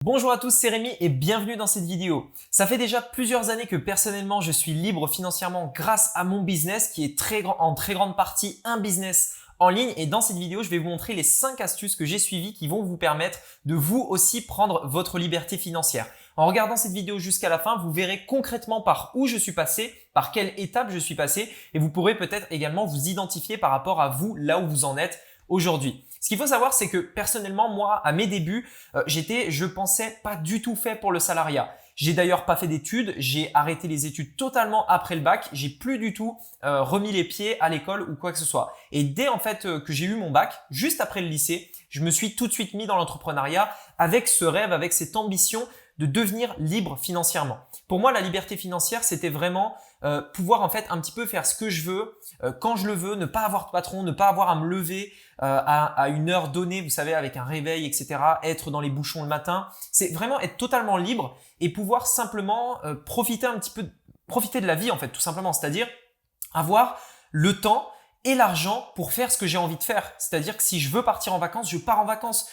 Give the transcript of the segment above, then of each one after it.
Bonjour à tous, c'est Rémi et bienvenue dans cette vidéo. Ça fait déjà plusieurs années que personnellement je suis libre financièrement grâce à mon business qui est en très grande partie un business en ligne, et dans cette vidéo je vais vous montrer les 5 astuces que j'ai suivies qui vont vous permettre de vous aussi prendre votre liberté financière. En regardant cette vidéo jusqu'à la fin, vous verrez concrètement par où je suis passé, par quelle étape je suis passé, et vous pourrez peut-être également vous identifier par rapport à vous, là où vous en êtes aujourd'hui. Ce qu'il faut savoir, c'est que personnellement, moi, à mes débuts, je pensais pas du tout fait pour le salariat. J'ai d'ailleurs pas fait d'études, j'ai arrêté les études totalement après le bac, j'ai plus du tout remis les pieds à l'école ou quoi que ce soit. Et dès en fait que j'ai eu mon bac, juste après le lycée, je me suis tout de suite mis dans l'entrepreneuriat avec ce rêve, avec cette ambition de devenir libre financièrement. Pour moi, la liberté financière, c'était vraiment pouvoir en fait un petit peu faire ce que je veux, quand je le veux, ne pas avoir de patron, ne pas avoir à me lever à une heure donnée, vous savez, avec un réveil, etc., être dans les bouchons le matin. C'est vraiment être totalement libre et pouvoir simplement profiter de la vie en fait, tout simplement. C'est-à-dire avoir le temps et l'argent pour faire ce que j'ai envie de faire. C'est-à-dire que si je veux partir en vacances, je pars en vacances.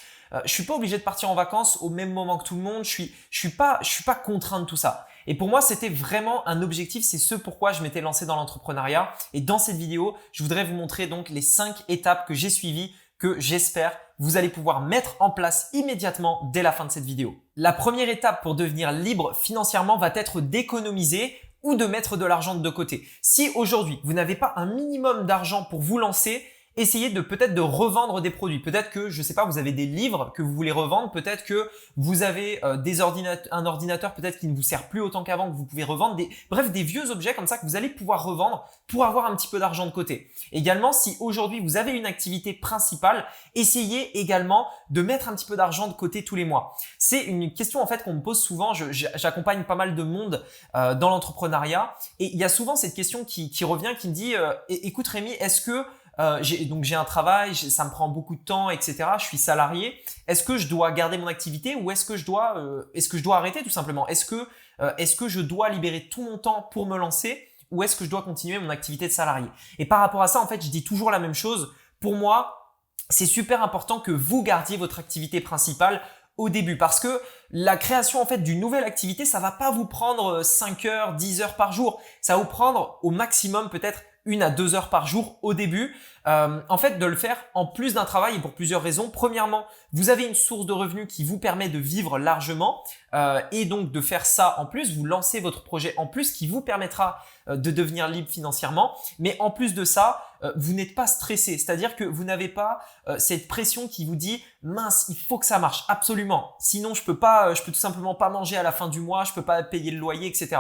Je suis pas obligé de partir en vacances au même moment que tout le monde. Je suis pas contraint de tout ça. Et pour moi, c'était vraiment un objectif. C'est ce pourquoi je m'étais lancé dans l'entrepreneuriat. Et dans cette vidéo, je voudrais vous montrer donc les 5 étapes que j'ai suivies, que j'espère vous allez pouvoir mettre en place immédiatement dès la fin de cette vidéo. La première étape pour devenir libre financièrement va être d'économiser ou de mettre de l'argent de côté. Si aujourd'hui, vous n'avez pas un minimum d'argent pour vous lancer, essayez peut-être de revendre des produits. Peut-être que, je sais pas, vous avez des livres que vous voulez revendre. Peut-être que vous avez un ordinateur peut-être qui ne vous sert plus autant qu'avant, que vous pouvez revendre. Bref, des vieux objets comme ça que vous allez pouvoir revendre pour avoir un petit peu d'argent de côté. Également, si aujourd'hui vous avez une activité principale, essayez également de mettre un petit peu d'argent de côté tous les mois. C'est une question en fait qu'on me pose souvent. J'accompagne pas mal de monde dans l'entrepreneuriat, et il y a souvent cette question qui revient, qui me dit écoute Rémi, est-ce que j'ai un travail, ça me prend beaucoup de temps, etc. Je suis salarié. Est-ce que je dois garder mon activité ou est-ce que je dois arrêter tout simplement? Est-ce que je dois libérer tout mon temps pour me lancer ou est-ce que je dois continuer mon activité de salarié? Et par rapport à ça, en fait, je dis toujours la même chose. Pour moi, c'est super important que vous gardiez votre activité principale au début, parce que la création en fait d'une nouvelle activité, ça va pas vous prendre 5 heures, 10 heures par jour. Ça va vous prendre au maximum peut-être 1 à 2 heures par jour au début. En fait, de le faire en plus d'un travail, et pour plusieurs raisons. Premièrement, vous avez une source de revenus qui vous permet de vivre largement et donc de faire ça en plus. Vous lancez votre projet en plus qui vous permettra de devenir libre financièrement. Mais en plus de ça, vous n'êtes pas stressé. C'est-à-dire que vous n'avez pas cette pression qui vous dit « mince, il faut que ça marche absolument. Sinon, je peux tout simplement pas manger à la fin du mois, je peux pas payer le loyer, etc. »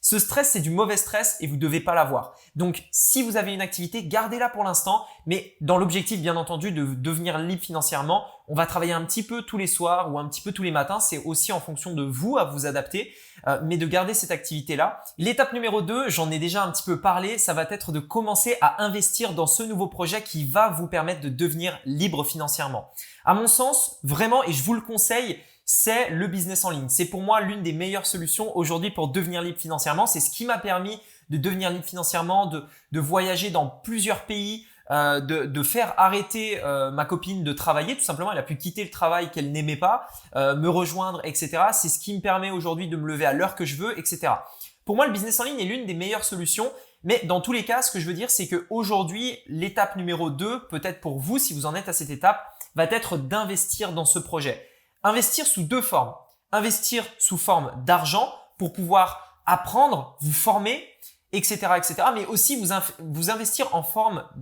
Ce stress, c'est du mauvais stress et vous devez pas l'avoir. Donc, si vous avez une activité, gardez-la pour l'instant, mais dans l'objectif, bien entendu, de devenir libre financièrement. On va travailler un petit peu tous les soirs ou un petit peu tous les matins. C'est aussi en fonction de vous à vous adapter, mais de garder cette activité-là. L'étape numéro 2, j'en ai déjà un petit peu parlé, ça va être de commencer à investir dans ce nouveau projet qui va vous permettre de devenir libre financièrement. À mon sens, vraiment, et je vous le conseille, c'est le business en ligne. C'est pour moi l'une des meilleures solutions aujourd'hui pour devenir libre financièrement. C'est ce qui m'a permis de devenir libre financièrement, de voyager dans plusieurs pays, de faire arrêter ma copine de travailler. Tout simplement, elle a pu quitter le travail qu'elle n'aimait pas, me rejoindre, etc. C'est ce qui me permet aujourd'hui de me lever à l'heure que je veux, etc. Pour moi, le business en ligne est l'une des meilleures solutions. Mais dans tous les cas, ce que je veux dire, c'est qu'aujourd'hui, l'étape numéro 2, peut-être pour vous, si vous en êtes à cette étape, va être d'investir dans ce projet. Investir sous 2 formes. Investir sous forme d'argent pour pouvoir apprendre, vous former, etc., etc. Mais aussi vous investir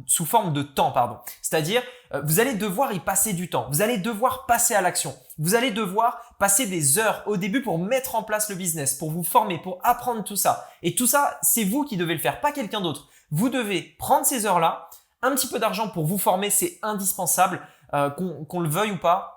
sous forme de temps, pardon. C'est-à-dire, vous allez devoir y passer du temps. Vous allez devoir passer à l'action. Vous allez devoir passer des heures au début pour mettre en place le business, pour vous former, pour apprendre tout ça. Et tout ça, c'est vous qui devez le faire, pas quelqu'un d'autre. Vous devez prendre ces heures-là. Un petit peu d'argent pour vous former, c'est indispensable, qu'on le veuille ou pas.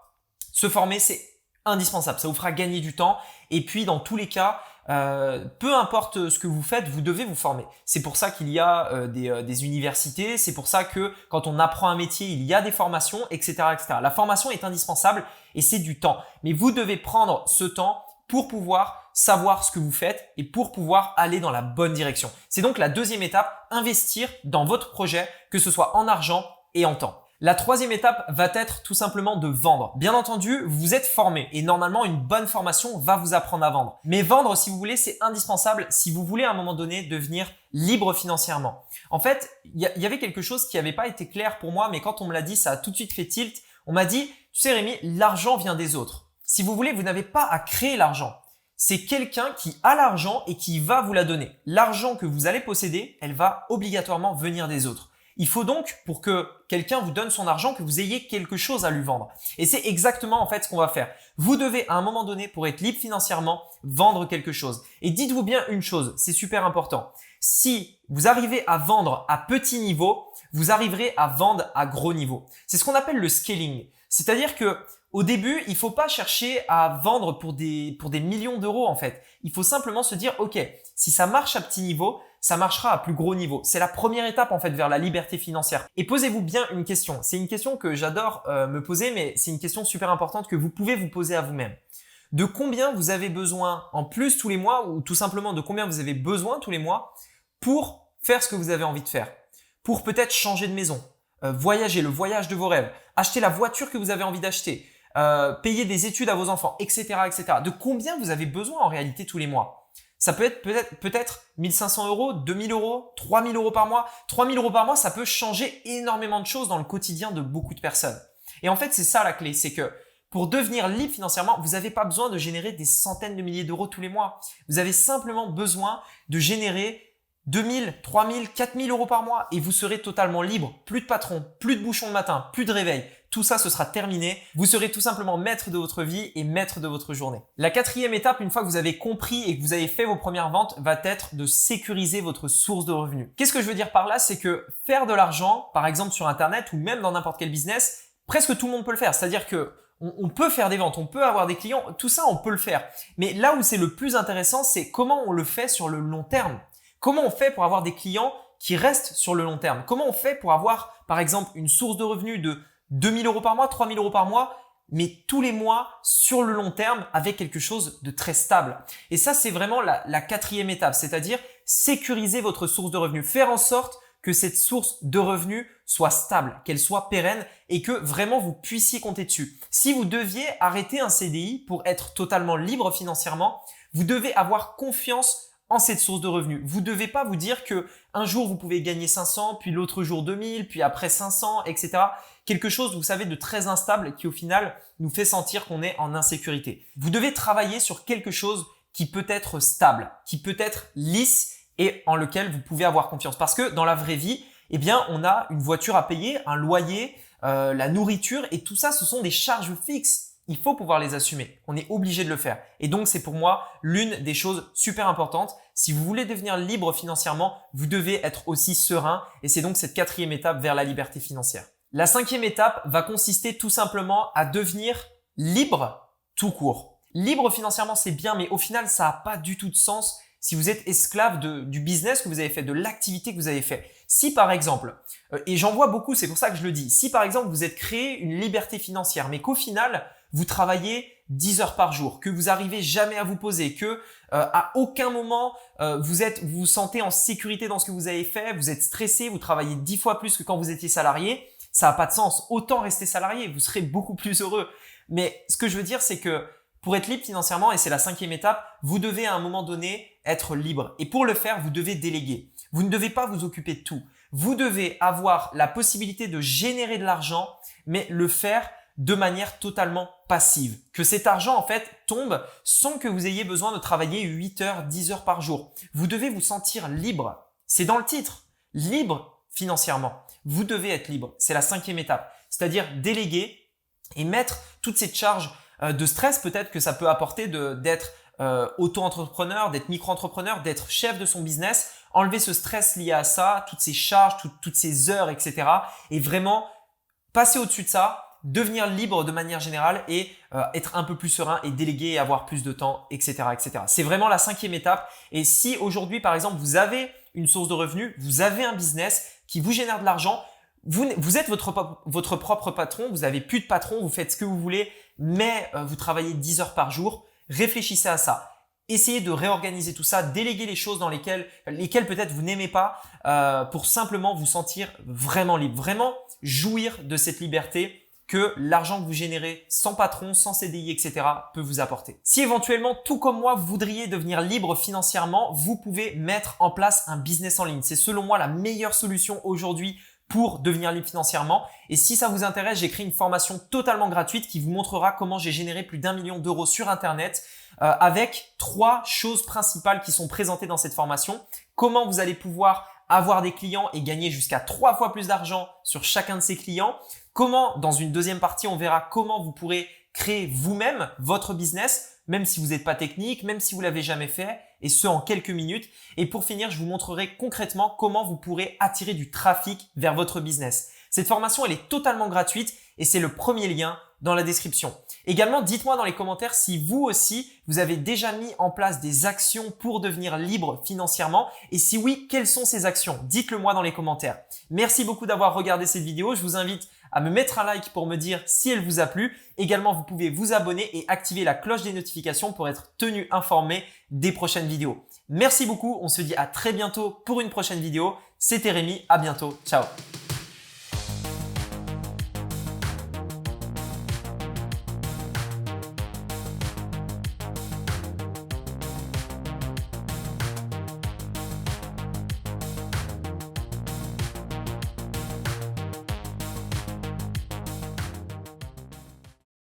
Se former, c'est indispensable. Ça vous fera gagner du temps. Et puis, dans tous les cas, peu importe ce que vous faites, vous devez vous former. C'est pour ça qu'il y a des universités. C'est pour ça que quand on apprend un métier, il y a des formations, etc., etc. La formation est indispensable et c'est du temps. Mais vous devez prendre ce temps pour pouvoir savoir ce que vous faites et pour pouvoir aller dans la bonne direction. C'est donc la deuxième étape, investir dans votre projet, que ce soit en argent et en temps. La troisième étape va être tout simplement de vendre. Bien entendu, vous êtes formé et normalement une bonne formation va vous apprendre à vendre. Mais vendre, si vous voulez, c'est indispensable si vous voulez à un moment donné devenir libre financièrement. En fait, il y avait quelque chose qui n'avait pas été clair pour moi, mais quand on me l'a dit, ça a tout de suite fait tilt. On m'a dit, tu sais Rémi, l'argent vient des autres. Si vous voulez, vous n'avez pas à créer l'argent. C'est quelqu'un qui a l'argent et qui va vous la donner. L'argent que vous allez posséder, elle va obligatoirement venir des autres. Il faut donc, pour que quelqu'un vous donne son argent, que vous ayez quelque chose à lui vendre. Et c'est exactement en fait ce qu'on va faire. Vous devez à un moment donné, pour être libre financièrement, vendre quelque chose. Et dites-vous bien une chose, c'est super important. Si vous arrivez à vendre à petit niveau, vous arriverez à vendre à gros niveau. C'est ce qu'on appelle le scaling. C'est-à-dire que au début, il faut pas chercher à vendre pour des millions d'euros en fait. Il faut simplement se dire, ok, si ça marche à petit niveau, ça marchera à plus gros niveau. C'est la première étape en fait vers la liberté financière. Et posez-vous bien une question. C'est une question que j'adore me poser, mais c'est une question super importante que vous pouvez vous poser à vous-même. De combien vous avez besoin en plus tous les mois ou tout simplement de combien vous avez besoin tous les mois pour faire ce que vous avez envie de faire. Pour peut-être changer de maison, voyager, le voyage de vos rêves, acheter la voiture que vous avez envie d'acheter, payer des études à vos enfants, etc., etc. De combien vous avez besoin en réalité tous les mois? Ça peut être peut-être 1500 euros, 2000 euros, 3000 euros par mois. 3000 euros par mois, ça peut changer énormément de choses dans le quotidien de beaucoup de personnes. Et en fait, c'est ça la clé, c'est que pour devenir libre financièrement, vous n'avez pas besoin de générer des centaines de milliers d'euros tous les mois. Vous avez simplement besoin de générer 2000, 3000, 4000 euros par mois et vous serez totalement libre. Plus de patron, plus de bouchon le matin, plus de réveil. Tout ça, ce sera terminé. Vous serez tout simplement maître de votre vie et maître de votre journée. La quatrième étape, une fois que vous avez compris et que vous avez fait vos premières ventes, va être de sécuriser votre source de revenus. Qu'est-ce que je veux dire par là? C'est que faire de l'argent, par exemple sur Internet ou même dans n'importe quel business, presque tout le monde peut le faire. C'est-à-dire que on peut faire des ventes, on peut avoir des clients, tout ça, on peut le faire. Mais là où c'est le plus intéressant, c'est comment on le fait sur le long terme. Comment on fait pour avoir des clients qui restent sur le long terme? Comment on fait pour avoir, par exemple, une source de revenus de 2000 euros par mois, 3000 euros par mois, mais tous les mois sur le long terme avec quelque chose de très stable? Et ça, c'est vraiment la quatrième étape, c'est-à-dire sécuriser votre source de revenus, faire en sorte que cette source de revenus soit stable, qu'elle soit pérenne et que vraiment vous puissiez compter dessus. Si vous deviez arrêter un CDI pour être totalement libre financièrement, vous devez avoir confiance en cette source de revenus. Vous ne devez pas vous dire que un jour vous pouvez gagner 500, puis l'autre jour 2000, puis après 500, etc. Quelque chose, vous savez, de très instable qui au final nous fait sentir qu'on est en insécurité. Vous devez travailler sur quelque chose qui peut être stable, qui peut être lisse et en lequel vous pouvez avoir confiance. Parce que dans la vraie vie, eh bien, on a une voiture à payer, un loyer, la nourriture et tout ça, ce sont des charges fixes. Il faut pouvoir les assumer. On est obligé de le faire. Et donc, c'est pour moi l'une des choses super importantes. Si vous voulez devenir libre financièrement, vous devez être aussi serein. Et c'est donc cette quatrième étape vers la liberté financière. La cinquième étape va consister tout simplement à devenir libre tout court. Libre financièrement, c'est bien, mais au final, ça n'a pas du tout de sens si vous êtes esclave du business que vous avez fait, de l'activité que vous avez fait. Si par exemple, et j'en vois beaucoup, c'est pour ça que je le dis, si par exemple vous êtes créé une liberté financière, mais qu'au final, vous travaillez 10 heures par jour, que vous arrivez jamais à vous poser, que à aucun moment vous vous sentez en sécurité dans ce que vous avez fait, vous êtes stressé, vous travaillez 10 fois plus que quand vous étiez salarié, ça n'a pas de sens. Autant rester salarié, vous serez beaucoup plus heureux. Mais ce que je veux dire, c'est que pour être libre financièrement, et c'est la cinquième étape, vous devez à un moment donné être libre. Et pour le faire, vous devez déléguer. Vous ne devez pas vous occuper de tout. Vous devez avoir la possibilité de générer de l'argent, mais le faire de manière totalement passive. Que cet argent, en fait, tombe sans que vous ayez besoin de travailler 8 heures, 10 heures par jour. Vous devez vous sentir libre. C'est dans le titre. Libre financièrement. Vous devez être libre. C'est la cinquième étape. C'est-à-dire déléguer et mettre toute cette charge de stress peut-être que ça peut apporter d'être auto-entrepreneur, d'être micro-entrepreneur, d'être chef de son business, enlever ce stress lié à ça, toutes ces charges, toutes ces heures, etc. Et vraiment passer au-dessus de ça, devenir libre de manière générale et être un peu plus serein et déléguer et avoir plus de temps, etc., etc. C'est vraiment la cinquième étape. Et si aujourd'hui, par exemple, vous avez une source de revenus, vous avez un business qui vous génère de l'argent, vous êtes votre propre patron, vous n'avez plus de patron, vous faites ce que vous voulez, mais vous travaillez 10 heures par jour. Réfléchissez à ça. essayez de réorganiser tout ça, déléguer les choses dans lesquelles peut-être vous n'aimez pas pour simplement vous sentir vraiment libre, vraiment jouir de cette liberté que l'argent que vous générez sans patron, sans CDI, etc. peut vous apporter. Si éventuellement, tout comme moi, vous voudriez devenir libre financièrement, vous pouvez mettre en place un business en ligne. C'est selon moi la meilleure solution aujourd'hui pour devenir libre financièrement. Et si ça vous intéresse, j'ai créé une formation totalement gratuite qui vous montrera comment j'ai généré plus d'1 million d'euros sur Internet avec 3 choses principales qui sont présentées dans cette formation. Comment vous allez pouvoir avoir des clients et gagner jusqu'à 3 fois plus d'argent sur chacun de ces clients. Comment, dans une deuxième partie, on verra comment vous pourrez créer vous-même votre business, même si vous n'êtes pas technique, même si vous l'avez jamais fait, et ce en quelques minutes. Et pour finir, je vous montrerai concrètement comment vous pourrez attirer du trafic vers votre business. Cette formation, elle est totalement gratuite et c'est le premier lien dans la description. Également, dites-moi dans les commentaires si vous aussi, vous avez déjà mis en place des actions pour devenir libre financièrement et si oui, quelles sont ces actions? Dites-le moi dans les commentaires. Merci beaucoup d'avoir regardé cette vidéo. Je vous invite à me mettre un like pour me dire si elle vous a plu. Également, vous pouvez vous abonner et activer la cloche des notifications pour être tenu informé des prochaines vidéos. Merci beaucoup. On se dit à très bientôt pour une prochaine vidéo. C'était Rémi. À bientôt. Ciao.